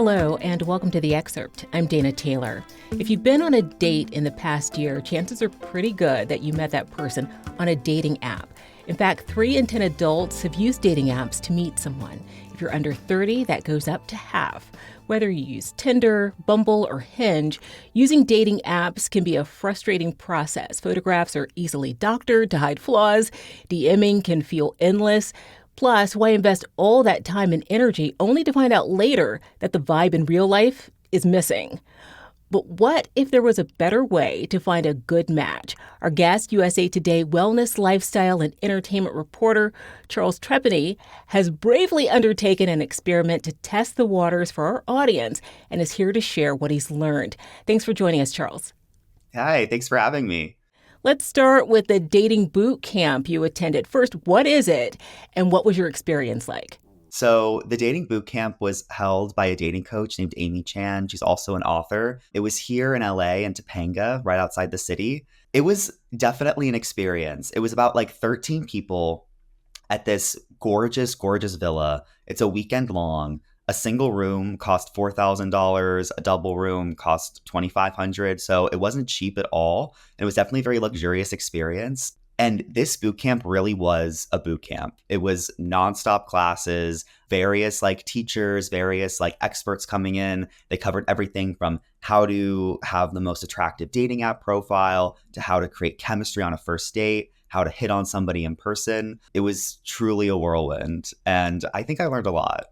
Hello, and welcome to The Excerpt. I'm Dana Taylor. If you've been on a date in the past year, chances are pretty good that you met that person on a dating app. In fact, 3 in 10 adults have used dating apps to meet someone. If you're under 30, that goes up to half. Whether you use Tinder, Bumble, or Hinge, using dating apps can be a frustrating process. Photographs are easily doctored to hide flaws. DMing can feel endless. Plus, why invest all that time and energy only to find out later that the vibe in real life is missing? But what if there was a better way to find a good match? Our guest, USA Today wellness, lifestyle, and entertainment reporter Charles Trepany has bravely undertaken an experiment to test the waters for our audience and is here to share what he's learned. Thanks for joining us, Charles. Hi, thanks for having me. Let's start with the dating boot camp you attended. First, what is it, and what was your experience like? So the dating boot camp was held by a dating coach named Amy Chan. She's also an author. It was here in LA in Topanga, right outside the city. It was definitely an experience. It was about like 13 people at this gorgeous, gorgeous villa. It's a weekend long. A single room cost $4,000. A double room cost $2,500. So it wasn't cheap at all. It was definitely a very luxurious experience. And this boot camp really was a boot camp. It was nonstop classes, various teachers, various experts coming in. They covered everything from how to have the most attractive dating app profile to how to create chemistry on a first date, how to hit on somebody in person. It was truly a whirlwind. And I think I learned a lot.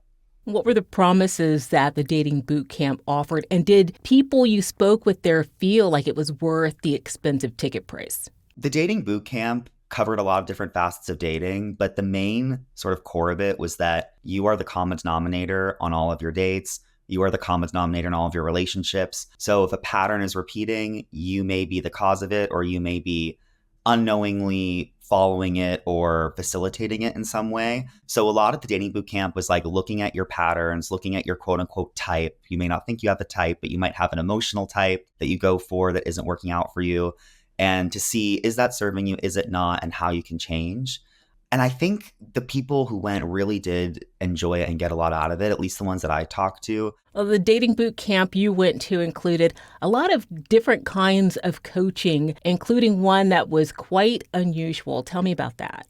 What were the promises that the dating boot camp offered? And did people you spoke with there feel like it was worth the expensive ticket price? The dating boot camp covered a lot of different facets of dating, but the main sort of core of it was that you are the common denominator on all of your dates. You are the common denominator in all of your relationships. So if a pattern is repeating, you may be the cause of it, or you may be unknowingly following it or facilitating it in some way. So a lot of the dating boot camp was looking at your patterns, looking at your quote unquote type. You may not think you have a type, but you might have an emotional type that you go for that isn't working out for you. And to see, is that serving you? Is it not? And how you can change. And I think the people who went really did enjoy it and get a lot out of it, at least the ones that I talked to. Well, the dating boot camp you went to included a lot of different kinds of coaching, including one that was quite unusual. Tell me about that.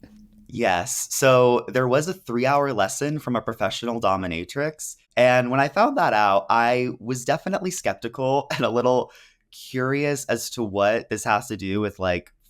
Yes. So there was a 3-hour lesson from a professional dominatrix. And when I found that out, I was definitely skeptical and a little curious as to what this has to do with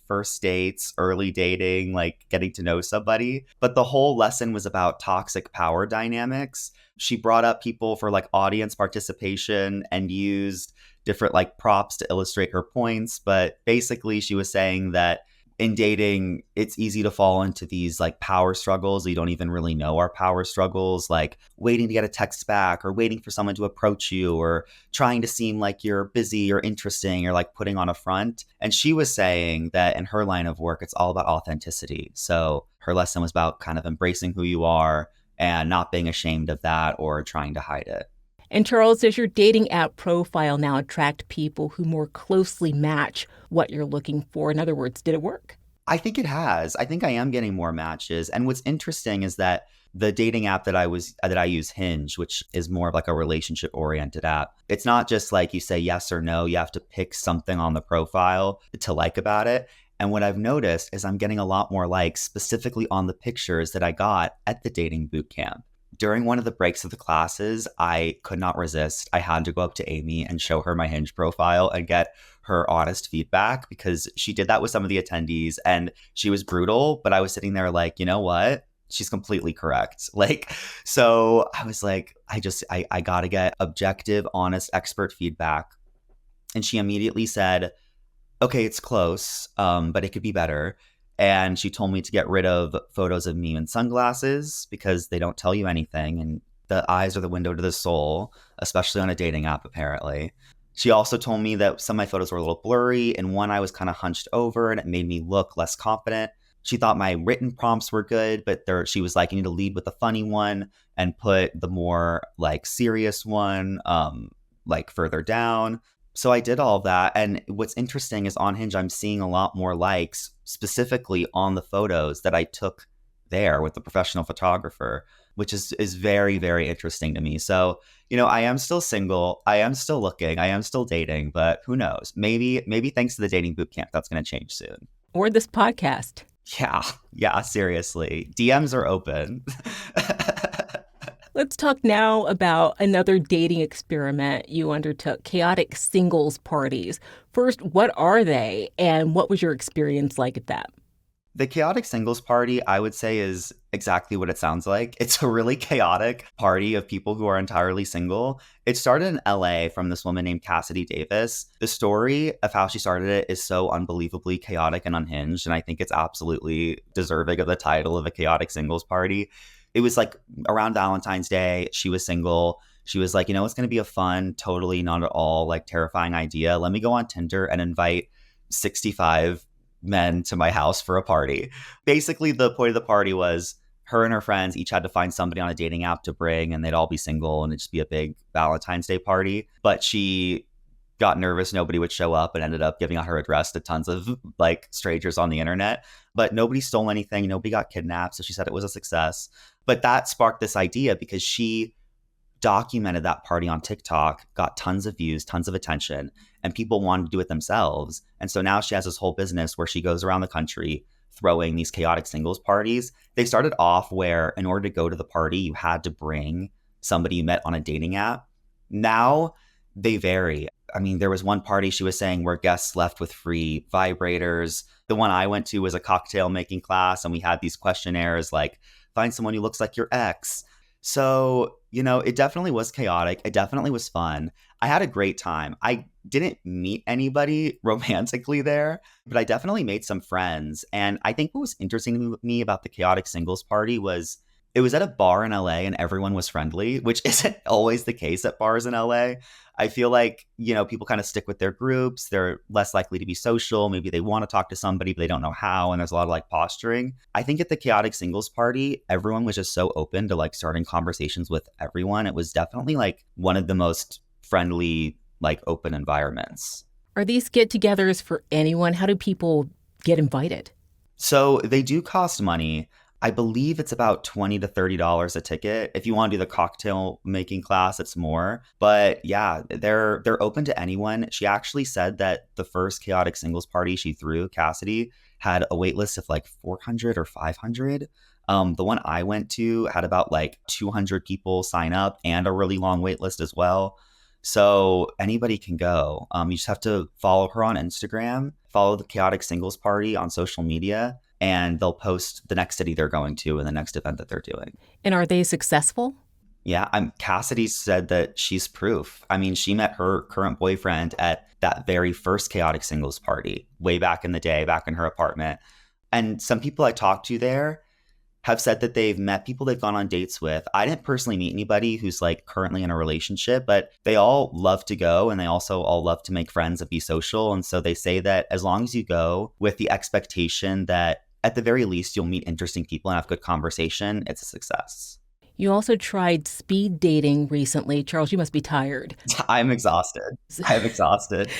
first dates, early dating, getting to know somebody. But the whole lesson was about toxic power dynamics. She brought up people for audience participation and used different props to illustrate her points. But basically she was saying that in dating, it's easy to fall into these power struggles. You don't even really know our power struggles, waiting to get a text back or waiting for someone to approach you or trying to seem like you're busy or interesting or putting on a front. And she was saying that in her line of work, it's all about authenticity. So her lesson was about kind of embracing who you are and not being ashamed of that or trying to hide it. And Charles, does your dating app profile now attract people who more closely match what you're looking for? In other words, did it work? I think it has. I think I am getting more matches. And what's interesting is that the dating app that I use, Hinge, which is more of a relationship oriented app. It's not just you say yes or no. You have to pick something on the profile to like about it. And what I've noticed is I'm getting a lot more likes specifically on the pictures that I got at the dating boot camp. During one of the breaks of the classes, I could not resist. I had to go up to Amy and show her my Hinge profile and get her honest feedback because she did that with some of the attendees and she was brutal, but I was sitting there you know what? She's completely correct. So I was I got to get objective, honest, expert feedback. And she immediately said, okay, it's close, but it could be better. And she told me to get rid of photos of me in sunglasses because they don't tell you anything. And the eyes are the window to the soul, especially on a dating app, apparently. She also told me that some of my photos were a little blurry and one I was kind of hunched over and it made me look less confident. She thought my written prompts were good, but she was you need to lead with the funny one and put the more serious one further down. So I did all of that. And what's interesting is on Hinge, I'm seeing a lot more likes specifically on the photos that I took there with the professional photographer, which is very, very interesting to me. So, I am still single. I am still looking. I am still dating, but who knows? Maybe thanks to the dating boot camp, that's going to change soon. Or this podcast. Yeah. Yeah. Seriously. DMs are open. Let's talk now about another dating experiment you undertook, chaotic singles parties. First, what are they, and what was your experience like at that? The chaotic singles party, I would say, is exactly what it sounds like. It's a really chaotic party of people who are entirely single. It started in LA from this woman named Cassidy Davis. The story of how she started it is so unbelievably chaotic and unhinged, and I think it's absolutely deserving of the title of a chaotic singles party. It was like around Valentine's Day. She was single. She was like, it's going to be a fun, totally not at all like terrifying idea. Let me go on Tinder and invite 65 men to my house for a party. Basically, the point of the party was her and her friends each had to find somebody on a dating app to bring, and they'd all be single, and it'd just be a big Valentine's Day party. But she got nervous nobody would show up and ended up giving out her address to tons of like strangers on the internet. But nobody stole anything. Nobody got kidnapped. So she said it was a success. But that sparked this idea because she documented that party on TikTok, got tons of views, tons of attention, and people wanted to do it themselves. And so now she has this whole business where she goes around the country throwing these chaotic singles parties. They started off where in order to go to the party, you had to bring somebody you met on a dating app. Now they vary. I mean, there was one party she was saying where guests left with free vibrators. The one I went to was a cocktail making class, and we had these questionnaires like, find someone who looks like your ex. So, it definitely was chaotic. It definitely was fun. I had a great time. I didn't meet anybody romantically there, but I definitely made some friends. And I think what was interesting to me about the chaotic singles party was it was at a bar in LA and everyone was friendly, which isn't always the case at bars in LA. I feel like, people kind of stick with their groups. They're less likely to be social. Maybe they want to talk to somebody, but they don't know how. And there's a lot of like posturing. I think at the chaotic singles party, everyone was just so open to like starting conversations with everyone. It was definitely like one of the most friendly, like open environments. Are these get-togethers for anyone? How do people get invited? So they do cost money. I believe it's about $20 to $30 a ticket. If you want to do the cocktail making class, it's more. But yeah, they're open to anyone. She actually said that the first chaotic singles party she threw, Cassidy, had a wait list of like 400 or 500. The one I went to had about like 200 people sign up and a really long wait list as well. So anybody can go. You just have to follow her on Instagram, follow the chaotic singles party on social media, and they'll post the next city they're going to and the next event that they're doing. And are they successful? Yeah, Cassidy said that she's proof. I mean, she met her current boyfriend at that very first chaotic singles party way back in the day, back in her apartment. And some people I talked to there have said that they've met people they've gone on dates with. I didn't personally meet anybody who's like currently in a relationship, but they all love to go and they also all love to make friends and be social. And so they say that as long as you go with the expectation that at the very least you'll meet interesting people and have good conversation, it's a success. You also tried speed dating recently. Charles, you must be tired. I'm exhausted. I'm exhausted.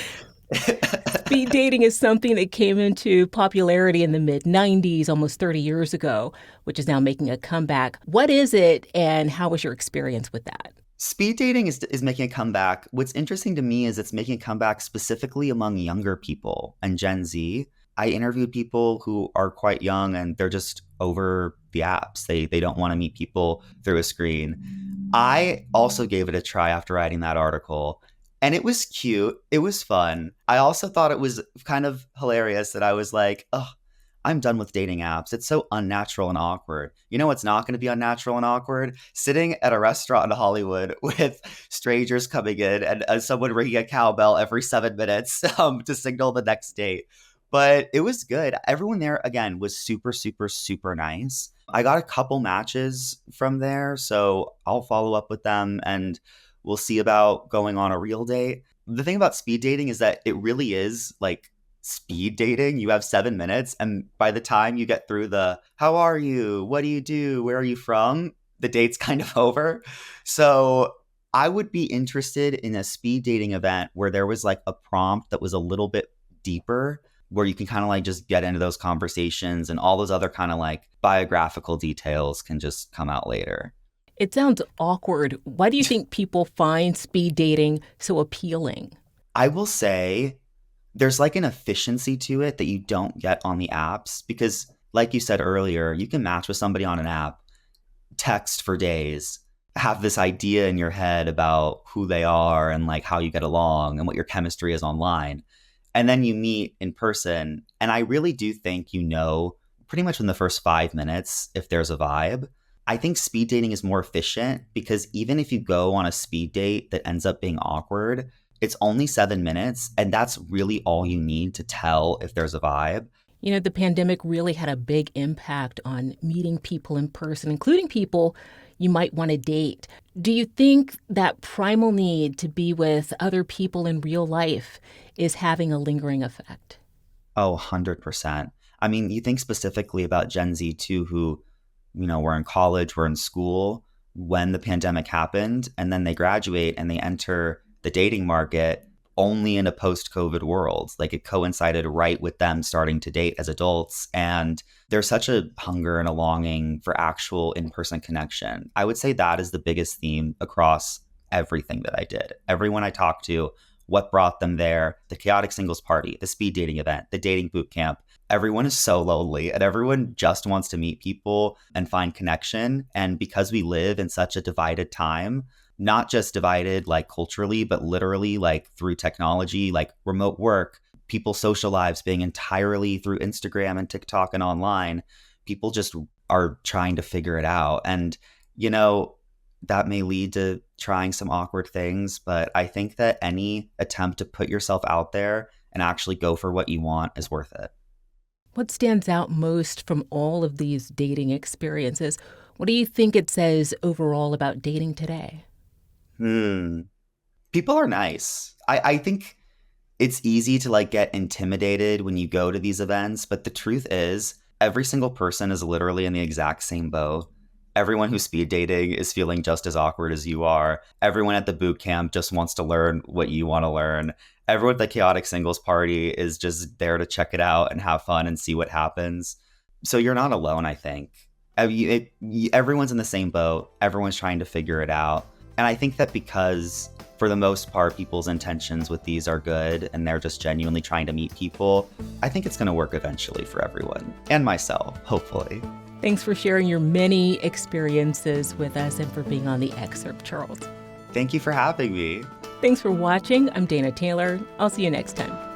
Speed dating is something that came into popularity in the mid-90s, almost 30 years ago, which is now making a comeback. What is it, and how was your experience with that? Speed dating is making a comeback. What's interesting to me is it's making a comeback specifically among younger people and Gen Z. I interviewed people who are quite young and they're just over the apps. They don't want to meet people through a screen. I also gave it a try after writing that article. And it was cute. It was fun. I also thought it was kind of hilarious that I was like, oh, I'm done with dating apps. It's so unnatural and awkward. You know what's not going to be unnatural and awkward? Sitting at a restaurant in Hollywood with strangers coming in and someone ringing a cowbell every 7 minutes to signal the next date. But it was good. Everyone there, again, was super, super, super nice. I got a couple matches from there, so I'll follow up with them and we'll see about going on a real date. The thing about speed dating is that it really is like speed dating. You have 7 minutes, and by the time you get through the how are you, what do you do, where are you from, the date's kind of over. So I would be interested in a speed dating event where there was like a prompt that was a little bit deeper where you can kind of like just get into those conversations, and all those other kind of like biographical details can just come out later. It sounds awkward. Why do you think people find speed dating so appealing? I will say there's like an efficiency to it that you don't get on the apps because, like you said earlier, you can match with somebody on an app, text for days, have this idea in your head about who they are and like how you get along and what your chemistry is online. And then you meet in person. And I really do think you know pretty much in the first 5 minutes if there's a vibe. I think speed dating is more efficient because even if you go on a speed date that ends up being awkward, it's only 7 minutes. And that's really all you need to tell if there's a vibe. You know, the pandemic really had a big impact on meeting people in person, including people you might want to date. Do you think that primal need to be with other people in real life is having a lingering effect? Oh, 100%. I mean, you think specifically about Gen Z too, who, were in college, were in school when the pandemic happened, and then they graduate and they enter the dating market only in a post-COVID world. Like it coincided right with them starting to date as adults. And there's such a hunger and a longing for actual in-person connection. I would say that is the biggest theme across everything that I did. Everyone I talked to, what brought them there, the chaotic singles party, the speed dating event, the dating boot camp. Everyone is so lonely and everyone just wants to meet people and find connection. And because we live in such a divided time, not just divided like culturally, but literally like through technology, like remote work, people's social lives being entirely through Instagram and TikTok and online, people just are trying to figure it out. And, that may lead to trying some awkward things, but I think that any attempt to put yourself out there and actually go for what you want is worth it. What stands out most from all of these dating experiences? What do you think it says overall about dating today? People are nice. I think it's easy to like get intimidated when you go to these events, but the truth is every single person is literally in the exact same boat. Everyone who's speed dating is feeling just as awkward as you are. Everyone at the boot camp just wants to learn what you want to learn. Everyone at the chaotic singles party is just there to check it out and have fun and see what happens. So you're not alone, I think. Everyone's in the same boat. Everyone's trying to figure it out. And I think that because for the most part, people's intentions with these are good and they're just genuinely trying to meet people, I think it's going to work eventually for everyone and myself, hopefully. Thanks for sharing your many experiences with us and for being on the Excerpt, Charles. Thank you for having me. Thanks for watching. I'm Dana Taylor. I'll see you next time.